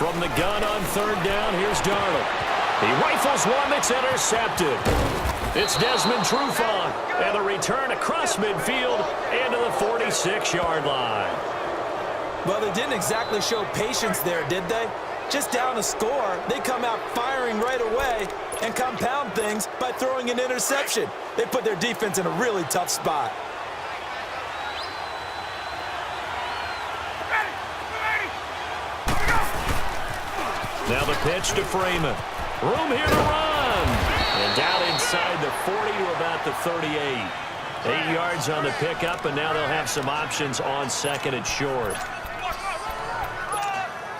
From the gun on third down, here's Darnold. He rifles one that's intercepted. It's Desmond Trufant, and the return across midfield into the 46-yard line. Well, they didn't exactly show patience there, did they? Just down a score, they come out firing right away and compound things by throwing an interception. They put their defense in a really tough spot. Now the pitch to Freeman. Room here to run. And down inside the 40 to about the 38. 8 yards on the pickup, and now they'll have some options on second and short.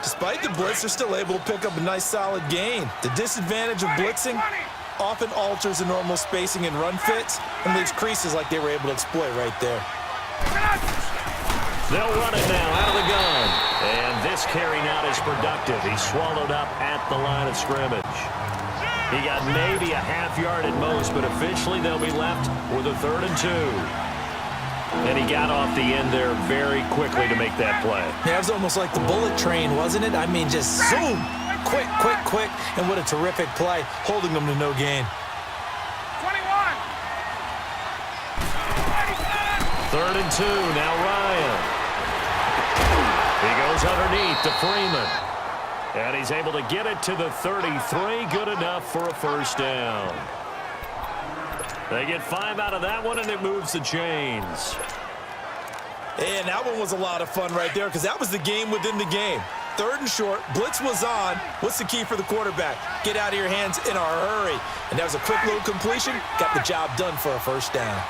Despite the blitz, they're still able to pick up a nice solid gain. The disadvantage of blitzing often alters the normal spacing and run fits and leaves creases like they were able to exploit right there. They'll run it now out of the gun. And this carry not as productive. He's swallowed up at the line of scrimmage. He got maybe a half yard at most, but officially they'll be left with a 3rd and 2. And he got off the end there very quickly to make that play. Yeah, it was almost like the bullet train, wasn't it? I mean, just zoom. Quick, quick, quick. And what a terrific play, holding them to no gain. 21. 3rd and 2, now Ryan. He goes underneath to Freeman. And he's able to get it to the 33. Good enough for a first down. They get 5 out of that one, and it moves the chains. And that one was a lot of fun right there because that was the game within the game. 3rd and short, blitz was on. What's the key for the quarterback? Get out of your hands in a hurry. And that was a quick little completion. Got the job done for a first down.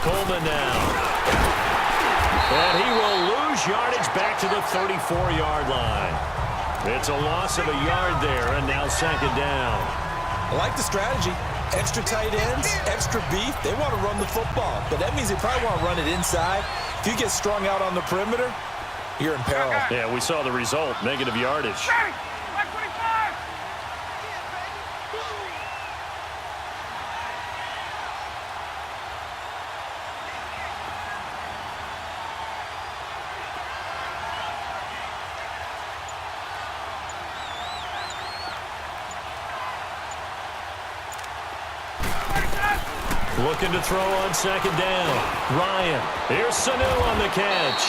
Coleman now. And he will lose yardage back to the 34-yard line. It's a loss of a yard there, and now 2nd down. I like the strategy. Extra tight ends, extra beef. They want to run the football, but that means they probably want to run it inside. If you get strung out on the perimeter, you're in peril. Yeah, we saw the result, negative yardage. Looking to throw on 2nd down. Ryan. Here's Sanu on the catch.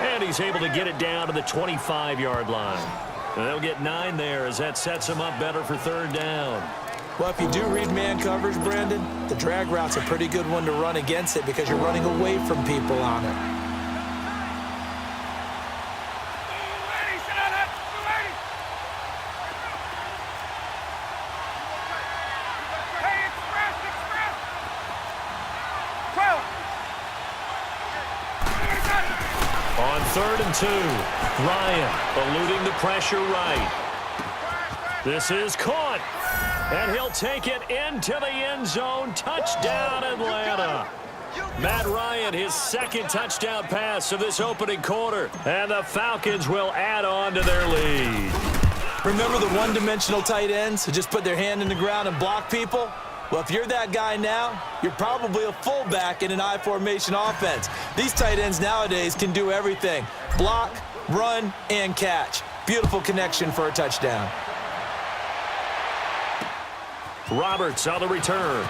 And he's able to get it down to the 25-yard line. And they'll get 9 there as that sets him up better for 3rd down. Well, if you do read man coverage, Brandon, the drag route's a pretty good one to run against it because you're running away from people on it. On 3rd and 2, Ryan eluding the pressure right. This is caught, and he'll take it into the end zone. Touchdown, Atlanta. Matt Ryan, his 2nd touchdown pass of this opening quarter, and the Falcons will add on to their lead. Remember the one-dimensional tight ends who just put their hand in the ground and block people? Well, if you're that guy now, you're probably a fullback in an I-formation offense. These tight ends nowadays can do everything. Block, run, and catch. Beautiful connection for a touchdown. Roberts on the return.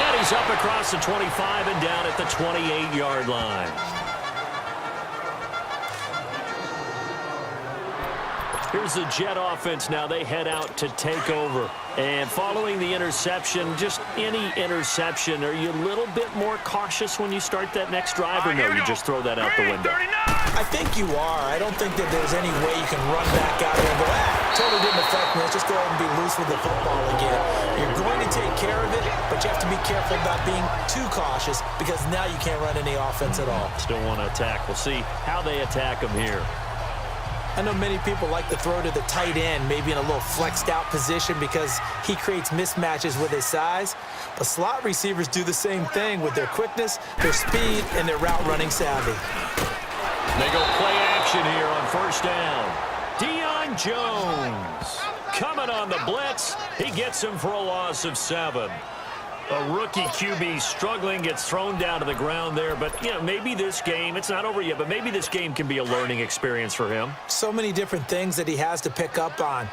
And he's up across the 25 and down at the 28-yard line. Here's the Jet offense now. They head out to take over. And following the interception, just any interception, are you a little bit more cautious when you start that next drive, or no, you just throw that out the window? I think you are. I don't think that there's any way you can run back out there and go, totally didn't affect me. Let's just go ahead and be loose with the football again. You're going to take care of it, but you have to be careful about being too cautious because now you can't run any offense at all. Still want to attack. We'll see how they attack them here. I know many people like to throw to the tight end, maybe in a little flexed out position because he creates mismatches with his size. But slot receivers do the same thing with their quickness, their speed, and their route running savvy. They go play action here on first down. Deion Jones coming on the blitz. He gets him for a loss of 7. A rookie QB struggling, gets thrown down to the ground there. But, you know, maybe this game, it's not over yet, but maybe this game can be a learning experience for him. So many different things that he has to pick up on.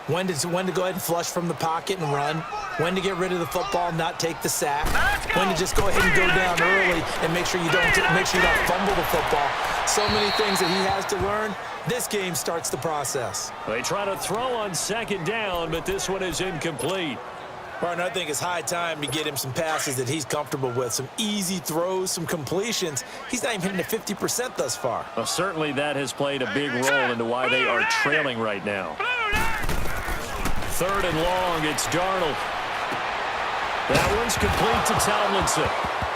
When to go ahead and flush from the pocket and run. When to get rid of the football, not take the sack. When to just go ahead and go down early and make sure you don't fumble the football. So many things that he has to learn. This game starts the process. They try to throw on second down, but this one is incomplete. Martin, I think it's high time to get him some passes that he's comfortable with. Some easy throws, some completions. He's not even hitting the 50% thus far. Well, certainly that has played a big role into why they are trailing right now. 3rd and long, it's Darnold. That one's complete to Tomlinson.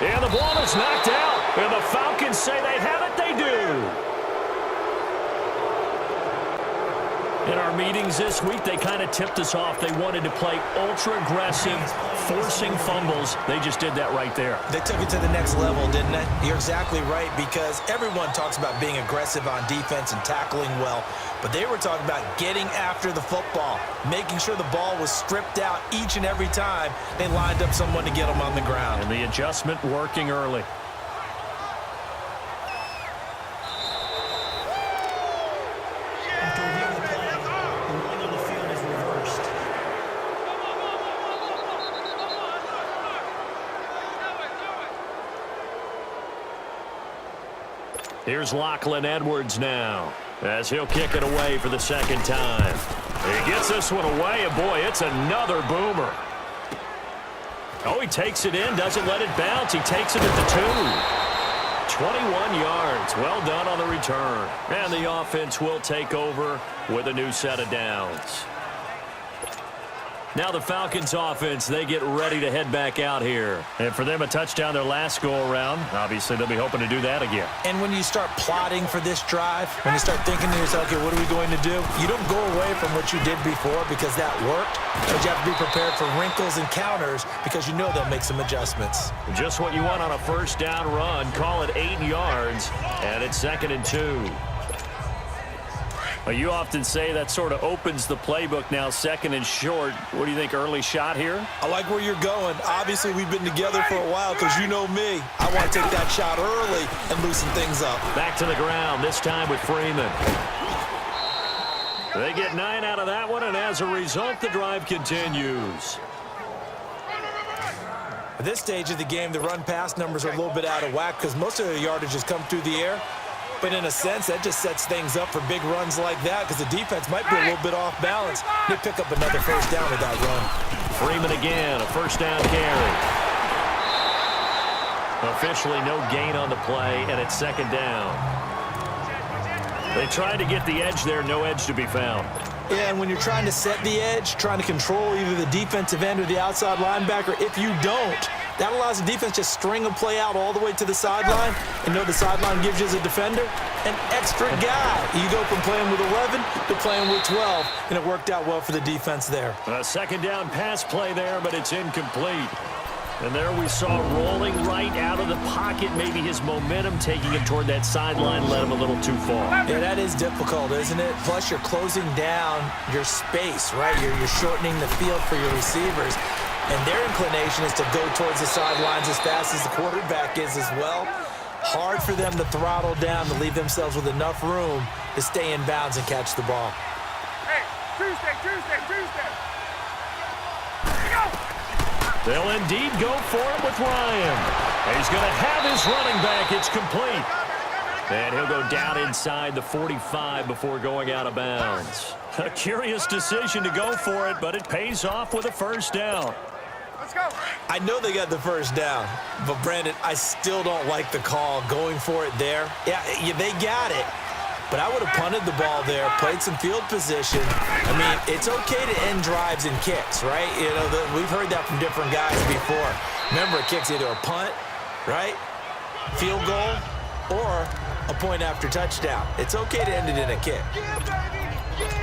And the ball is knocked out. And the Falcons say they have it. They do. In our meetings this week, they kind of tipped us off. They wanted to play ultra-aggressive, forcing fumbles. They just did that right there. They took it to the next level, didn't they? You're exactly right, because everyone talks about being aggressive on defense and tackling well, but they were talking about getting after the football, making sure the ball was stripped out each and every time they lined up someone to get them on the ground. And the adjustment working early. Here's Lachlan Edwards now, as he'll kick it away for the second time. He gets this one away, and boy, it's another boomer. Oh, he takes it in, doesn't let it bounce. He takes it at the 2. 21 yards. Well done on the return. And the offense will take over with a new set of downs. Now the Falcons offense, they get ready to head back out here. And for them, a touchdown their last go-around. Obviously, they'll be hoping to do that again. And when you start plotting for this drive, when you start thinking to yourself, okay, what are we going to do? You don't go away from what you did before because that worked. But you have to be prepared for wrinkles and counters because you know they'll make some adjustments. Just what you want on a first down run. Call it 8 yards, and it's 2nd and 2. Well, you often say that sort of opens the playbook now, 2nd and short. What do you think, early shot here? I like where you're going. Obviously, we've been together for a while because you know me. I want to take that shot early and loosen things up. Back to the ground, this time with Freeman. They get 9 out of that one, and as a result, the drive continues. At this stage of the game, the run-pass numbers are a little bit out of whack because most of the yardage has come through the air. But in a sense, that just sets things up for big runs like that because the defense might be a little bit off balance. They pick up another first down with that run. Freeman again, a first down carry. Officially no gain on the play, and it's 2nd down. They tried to get the edge there, no edge to be found. Yeah, and when you're trying to set the edge, trying to control either the defensive end or the outside linebacker, if you don't, that allows the defense to string a play out all the way to the sideline. And know the sideline gives you as a defender an extra guy. You go from playing with 11 to playing with 12, and it worked out well for the defense there. A 2nd down pass play there, but it's incomplete. And there we saw rolling right out of the pocket. Maybe his momentum taking him toward that sideline led him a little too far. Yeah, that is difficult, isn't it? Plus, you're closing down your space, right? You're shortening the field for your receivers. And their inclination is to go towards the sidelines as fast as the quarterback is as well. Hard for them to throttle down to leave themselves with enough room to stay in bounds and catch the ball. Hey, Tuesday. They'll indeed go for it with Ryan. He's going to have his running back. It's complete. And he'll go down inside the 45 before going out of bounds. A curious decision to go for it, but it pays off with a first down. Let's go. I know they got the first down, but Brandon, I still don't like the call going for it there. Yeah, they got it. But I would have punted the ball there, played some field position. I mean, it's okay to end drives and kicks, right? You know, we've heard that from different guys before. Remember, a kick's either a punt, right, field goal, or a point after touchdown. It's okay to end it in a kick.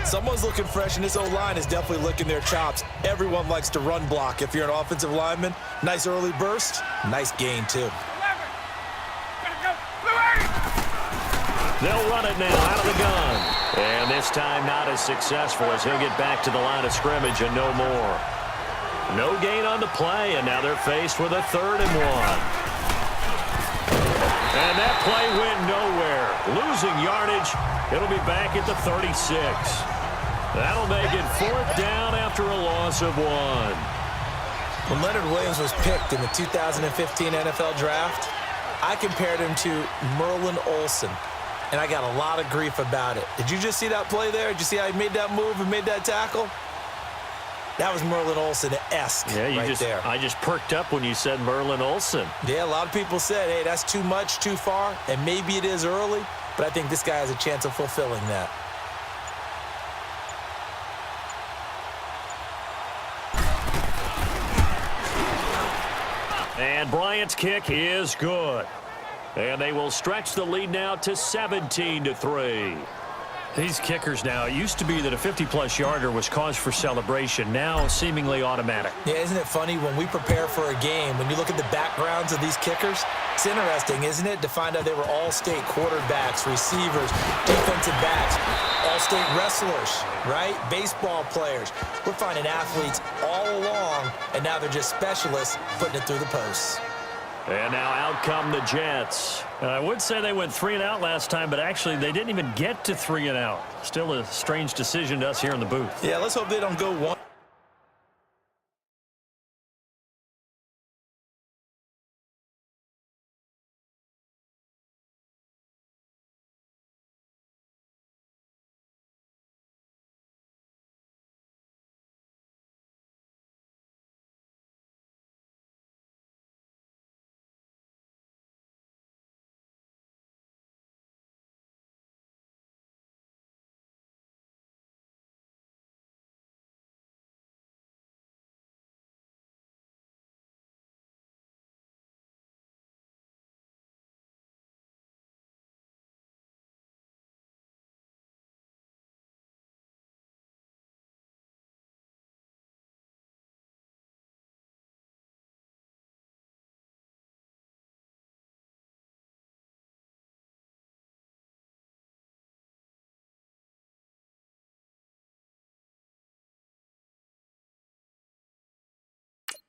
Someone's looking fresh, and this O-line is definitely licking their chops. Everyone likes to run block. If you're an offensive lineman, nice early burst, nice gain, too. They'll run it now out of the gun. And this time not as successful as he'll get back to the line of scrimmage and no more. No gain on the play, and now they're faced with a 3rd and 1. And that play went nowhere. Losing yardage. It'll be back at the 36. That'll make it 4th down after a loss of 1. When Leonard Williams was picked in the 2015 NFL Draft, I compared him to Merlin Olsen, and I got a lot of grief about it. Did you just see that play there? Did you see how he made that move and made that tackle? That was Merlin Olsen-esque there. I just perked up when you said Merlin Olsen. Yeah, a lot of people said, hey, that's too much, too far, and maybe it is early, but I think this guy has a chance of fulfilling that. And Bryant's kick is good. And they will stretch the lead now to 17-3. These kickers now, it used to be that a 50-plus yarder was cause for celebration. Now seemingly automatic. Yeah, isn't it funny when we prepare for a game, when you look at the backgrounds of these kickers, it's interesting, isn't it, to find out they were all-state quarterbacks, receivers, defensive backs, all-state wrestlers, right? Baseball players. We're finding athletes all along, and now they're just specialists putting it through the posts. And now out come the Jets. I would say they went 3 and out last time, but actually they didn't even get to 3 and out. Still a strange decision to us here in the booth. Yeah, let's hope they don't go 1.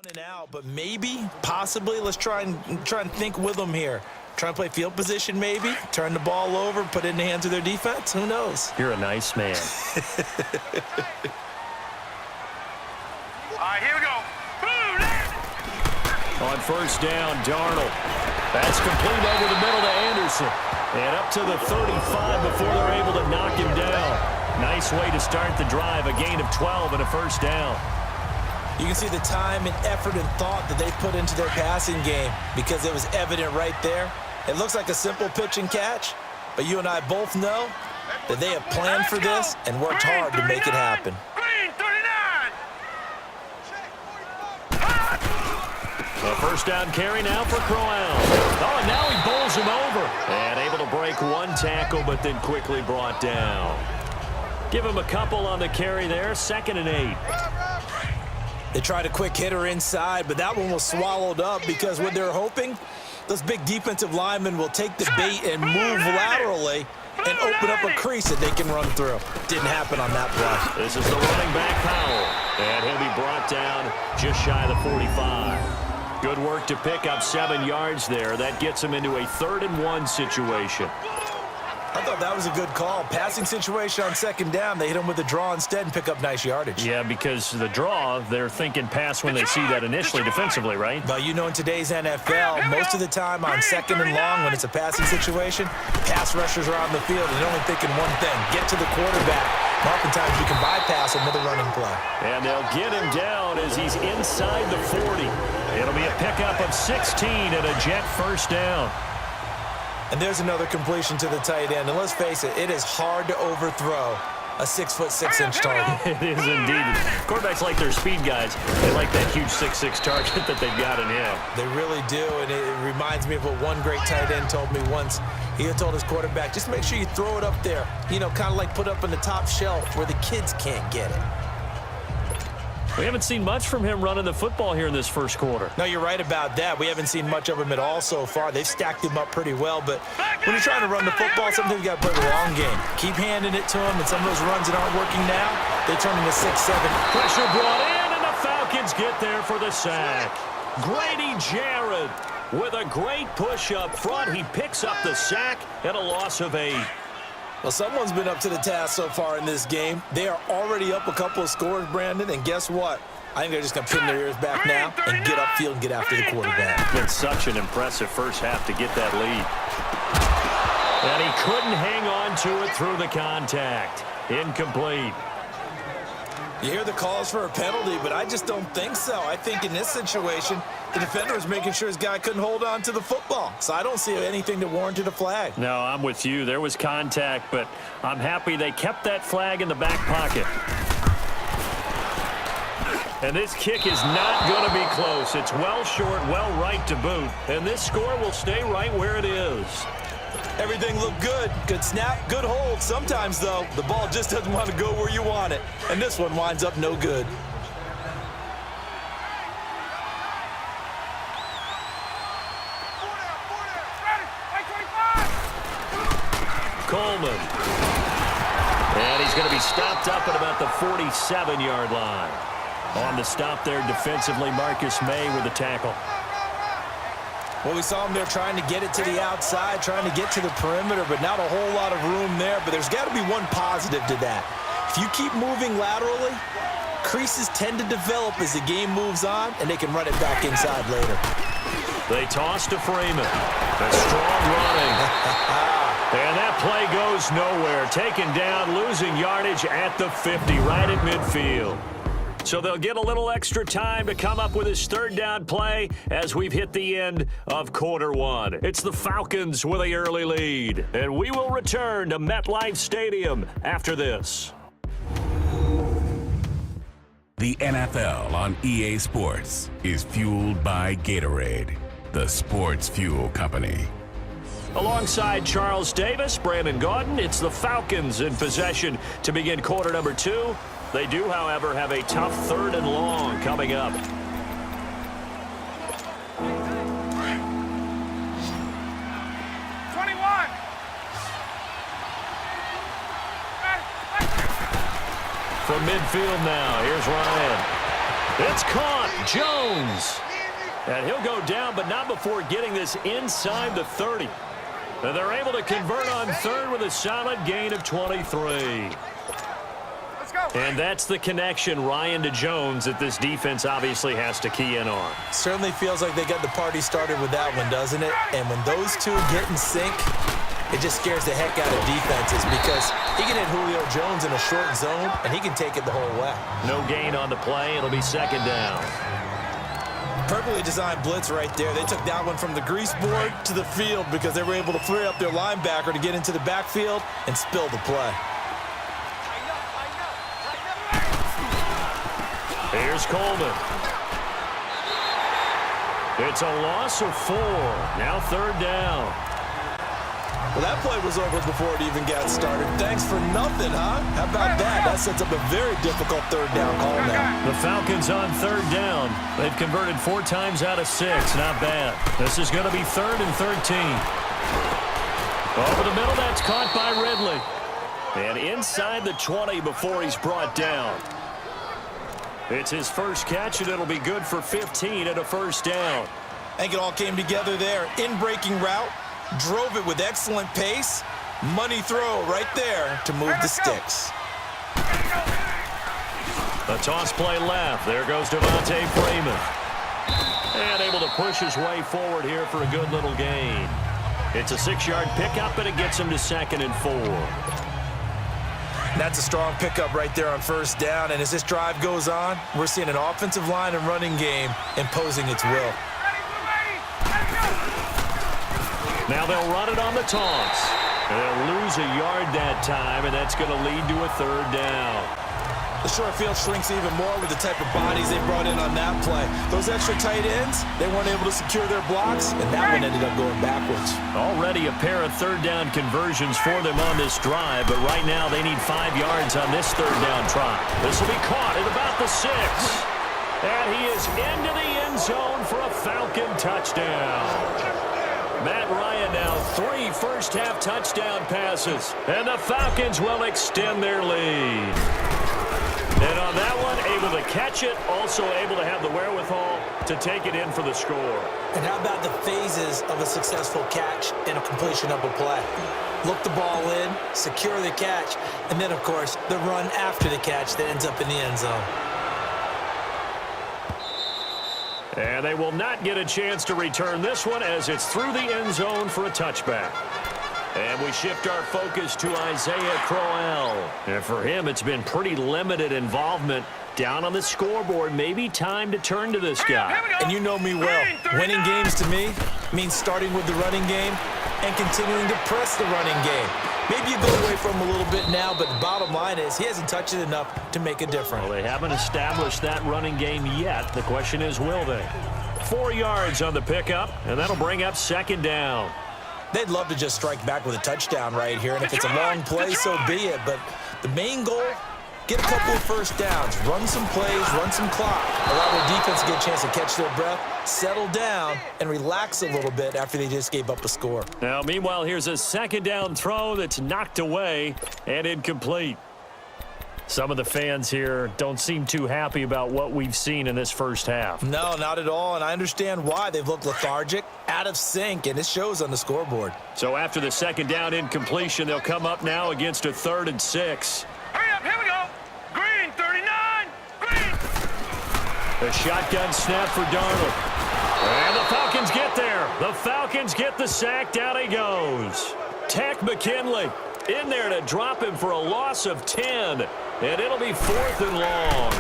And out, but maybe, possibly, let's try and think with them here. Try and play field position, maybe. Turn the ball over, put it in the hands of their defense. Who knows? You're a nice man. All right, here we go. Boom! On 1st down, Darnold. That's complete over the middle to Anderson. And up to the 35 before they're able to knock him down. Nice way to start the drive. A gain of 12 and a 1st down. You can see the time and effort and thought that they put into their passing game because it was evident right there. It looks like a simple pitch and catch, but you and I both know that they have planned for this and worked hard to make it happen. Green 39! A 1st down carry now for Crowell. Oh, and now he bowls him over. And able to break 1 tackle, but then quickly brought down. Give him a couple on the carry there, 2nd and 8. They tried a quick hitter inside, but that one was swallowed up because what they're hoping, those big defensive linemen will take the bait and move laterally and open up a crease that they can run through. Didn't happen on that play. This is the running back, Powell. And he'll be brought down just shy of the 45. Good work to pick up 7 yards there. That gets him into a 3rd and 1 situation. I thought that was a good call. Passing situation on 2nd down. They hit him with a draw instead and pick up nice yardage. Yeah, because the draw, they're thinking pass when they see that initially defensively, right? But you know, in today's NFL, most of the time on 2nd and long, when it's a passing situation, pass rushers are on the field and they're only thinking one thing, get to the quarterback. Oftentimes you can bypass another running play. And they'll get him down as he's inside the 40. It'll be a pickup of 16 and a Jet 1st down. And there's another completion to the tight end. And let's face it, it is hard to overthrow a 6'6" target. It is indeed. Quarterbacks like their speed guys. They like that huge 6'6" target that they've got in him. They really do, and it reminds me of what one great tight end told me once. He had told his quarterback, just make sure you throw it up there. You know, kind of like put up on the top shelf where the kids can't get it. We haven't seen much from him running the football here in this first quarter. No, you're right about that. We haven't seen much of him at all so far. They've stacked him up pretty well, but when you're trying to run the football, sometimes you got to play the long game. Keep handing it to him, and some of those runs that aren't working now, they turn into 6-7. Pressure brought in, and the Falcons get there for the sack. Grady Jarrett with a great push up front. He picks up the sack and a loss of 8. Well, someone's been up to the task so far in this game. They are already up a couple of scores, Brandon, and guess what? I think they're just going to pin their ears back now and get upfield and get after the quarterback. Been such an impressive first half to get that lead. And he couldn't hang on to it through the contact. Incomplete. You hear the calls for a penalty, but I just don't think so. I think in this situation, the defender was making sure his guy couldn't hold on to the football. So I don't see anything that warranted a flag. No, I'm with you. There was contact, but I'm happy they kept that flag in the back pocket. And this kick is not going to be close. It's well short, well right to boot. And this score will stay right where it is. Everything looked good. Good snap, good hold. Sometimes, though, the ball just doesn't want to go where you want it. And this one winds up no good. Coleman. And he's going to be stopped up at about the 47-yard line. On the stop there defensively, Marcus May with the tackle. Well, we saw him there trying to get it to the outside, trying to get to the perimeter, but not a whole lot of room there. But there's got to be one positive to that. If you keep moving laterally, creases tend to develop as the game moves on, and they can run it back inside later. They toss to Freeman. That's strong running. And that play goes nowhere. Taken down, losing yardage at the 50, right at midfield. So they'll get a little extra time to come up with his third down play as we've hit the end of quarter one. It's the Falcons with a early lead. And we will return to MetLife Stadium after this. The NFL on EA Sports is fueled by Gatorade, the sports fuel company. Alongside Charles Davis, Brandon Gaudin, it's the Falcons in possession to begin quarter number 2. They do, however, have a tough 3rd and long coming up. From midfield now, here's Ryan. It's caught, Jones. And he'll go down, but not before getting this inside the 30. And they're able to convert on 3rd with a solid gain of 23. And that's the connection, Ryan to Jones, that this defense obviously has to key in on. Certainly feels like they got the party started with that one, doesn't it? And when those two get in sync, it just scares the heck out of defenses because he can hit Julio Jones in a short zone, and he can take it the whole way. No gain on the play. It'll be 2nd down. Perfectly designed blitz right there. They took that one from the grease board to the field because they were able to free up their linebacker to get into the backfield and spill the play. Here's Coleman. It's a loss of 4. Now 3rd down. Well, that play was over before it even got started. Thanks for nothing, huh? How about that? That sets up a very difficult 3rd down call now. The Falcons on 3rd down. They've converted 4 times out of 6. Not bad. This is going to be 3rd and 13. Over the middle, that's caught by Ridley. And inside the 20 before he's brought down. It's his first catch, and it'll be good for 15 and a 1st down. I think it all came together there. In-breaking route, drove it with excellent pace. Money throw right there to move the sticks. A toss play left. There goes Devontae Freeman. And able to push his way forward here for a good little gain. It's a 6-yard pickup, and it gets him to 2nd and 4. That's a strong pickup right there on 1st down. And as this drive goes on, we're seeing an offensive line and running game imposing its will. Now they'll run it on the toss. They'll lose a yard that time, and that's going to lead to a 3rd down. The short field shrinks even more with the type of bodies they brought in on that play. Those extra tight ends, they weren't able to secure their blocks, and that one ended up going backwards. Already a pair of third down conversions for them on this drive, but right now they need 5 yards on this third down try. This will be caught at about the 6. And he is into the end zone for a Falcon touchdown. Matt Ryan now 3 first-half touchdown passes, and the Falcons will extend their lead. And on that one, able to catch it, also able to have the wherewithal to take it in for the score. And how about the phases of a successful catch and a completion of a play? Look the ball in, secure the catch, and then, of course, the run after the catch that ends up in the end zone. And they will not get a chance to return this one as it's through the end zone for a touchback. And we shift our focus to Isaiah Crowell. And for him, it's been pretty limited involvement down on the scoreboard. Maybe time to turn to this guy. And you know me well. Winning games to me means starting with the running game and continuing to press the running game. Maybe you go away from him a little bit now, but the bottom line is he hasn't touched it enough to make a difference. Well, they haven't established that running game yet. The question is, will they? 4 yards on the pickup, and that'll bring up second down. They'd love to just strike back with a touchdown right here, and if it's a long play, so be it. But the main goal, get a couple of first downs, run some plays, run some clock, allow their defense to get a chance to catch their breath, settle down, and relax a little bit after they just gave up a score. Now, meanwhile, here's a second down throw that's knocked away and incomplete. Some of the fans here don't seem too happy about what we've seen in this first half. No, not at all, and I understand why. They've looked lethargic, out of sync, and it shows on the scoreboard. So after the second down incompletion, they'll come up now against a 3rd and 6. Hurry up, here we go. Green, 39, green. The shotgun snap for Darnold. And the Falcons get there. The Falcons get the sack. Down he goes. Tack McKinley in there to drop him for a loss of 10. And it'll be 4th and long.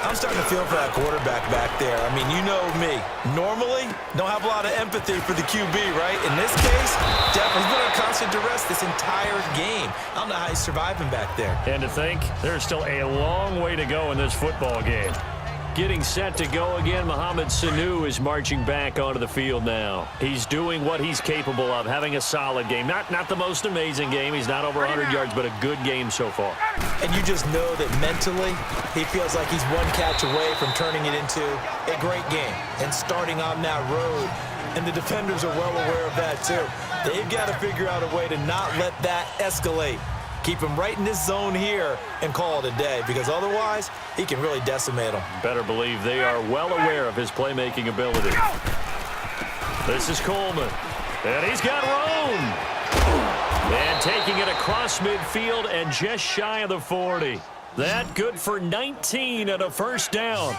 I'm starting to feel for that quarterback back there. I mean, you know me. Normally, don't have a lot of empathy for the QB, right? In this case, he's been on constant duress this entire game. I don't know how he's surviving back there. And to think, there's still a long way to go in this football game. Getting set to go again, Mohamed Sanu is marching back onto the field now. He's doing what he's capable of, having a solid game. Not the most amazing game. He's not over 100 yards, but a good game so far. And you just know that mentally, he feels like he's one catch away from turning it into a great game and starting on that road. And the defenders are well aware of that, too. They've got to figure out a way to not let that escalate. Keep him right in this zone here and call it a day, because otherwise he can really decimate them. Better believe they are well aware of his playmaking ability. This is Coleman, and he's got room. And taking it across midfield and just shy of the 40. That good for 19 and a first down.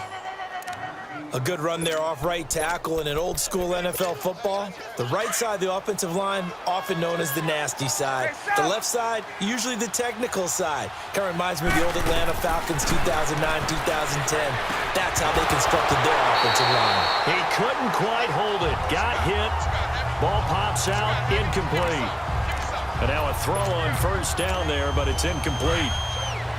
A good run there off right tackle in an old school NFL football. The right side of the offensive line, often known as the nasty side. The left side, usually the technical side. Kind of reminds me of the old Atlanta Falcons 2009-2010. That's how they constructed their offensive line. He couldn't quite hold it. Got hit. Ball pops out, incomplete. And now a throw on first down there, but it's incomplete.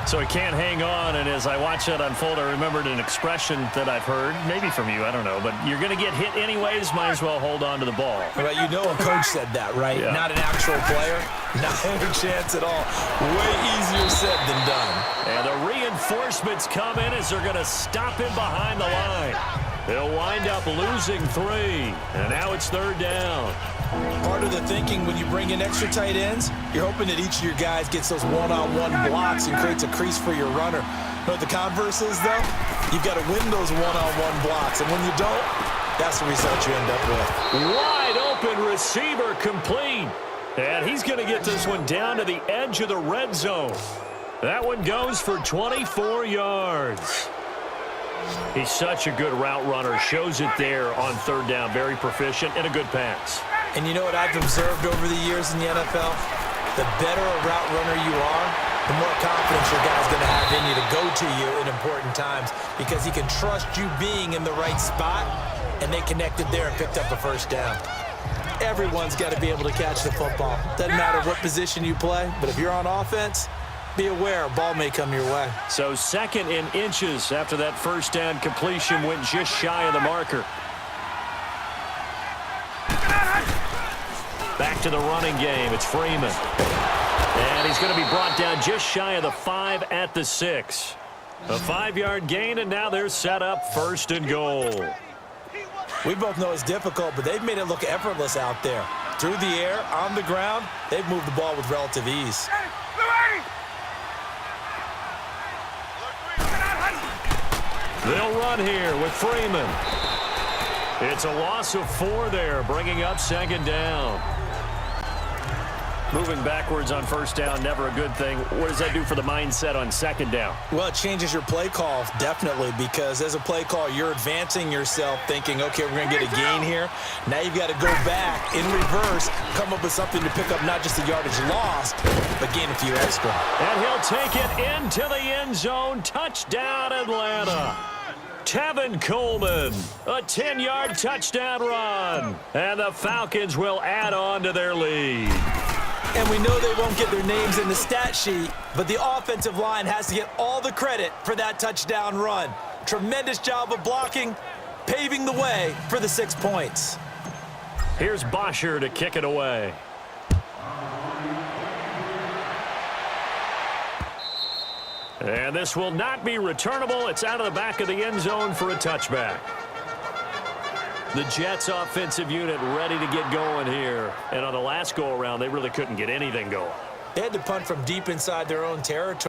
So he can't hang on, and as I watch that unfold, I remembered an expression that I've heard, maybe from you, I don't know, but you're going to get hit anyways, might as well hold on to the ball. Well, you know a coach said that, right? Yeah. Not an actual player. Not any chance at all. Way easier said than done. And the reinforcements come in as they're going to stop him behind the line. They'll wind up losing 3, and now it's 3rd down. Part of the thinking when you bring in extra tight ends, you're hoping that each of your guys gets those one-on-one blocks and creates a crease for your runner. But the converse is, though, you've got to win those one-on-one blocks. And when you don't, that's the result you end up with. Wide open receiver complete. And he's going to get this one down to the edge of the red zone. That one goes for 24 yards. He's such a good route runner. Shows it there on 3rd down. Very proficient and a good pass. And you know what I've observed over the years in the NFL? The better a route runner you are, the more confidence your guy's going to have in you to go to you in important times, because he can trust you being in the right spot, and they connected there and picked up a first down. Everyone's got to be able to catch the football. Doesn't matter what position you play, but if you're on offense, Be aware, ball may come your way. So 2nd in inches after that first down completion, went just shy of the marker. Back to the running game. It's Freeman. And he's going to be brought down just shy of the 5 at the 6. A 5-yard gain, and now they're set up 1st and goal. We both know it's difficult, but they've made it look effortless out there. Through the air, on the ground, they've moved the ball with relative ease. They'll run here with Freeman. It's a loss of 4 there, bringing up 2nd down. Moving backwards on 1st down, never a good thing. What does that do for the mindset on 2nd down? Well, it changes your play call, definitely, because as a play call, you're advancing yourself thinking, okay, we're going to get a gain here. Now you've got to go back in reverse, come up with something to pick up not just the yardage lost, but gain a few extra. And he'll take it into the end zone. Touchdown, Atlanta. Tevin Coleman, a 10-yard touchdown run. And the Falcons will add on to their lead. And we know they won't get their names in the stat sheet, but the offensive line has to get all the credit for that touchdown run. Tremendous job of blocking, paving the way for the 6 points. Here's Bosher to kick it away. And this will not be returnable. It's out of the back of the end zone for a touchback. The Jets offensive unit ready to get going here. And on the last go-around, they really couldn't get anything going. They had to punt from deep inside their own territory.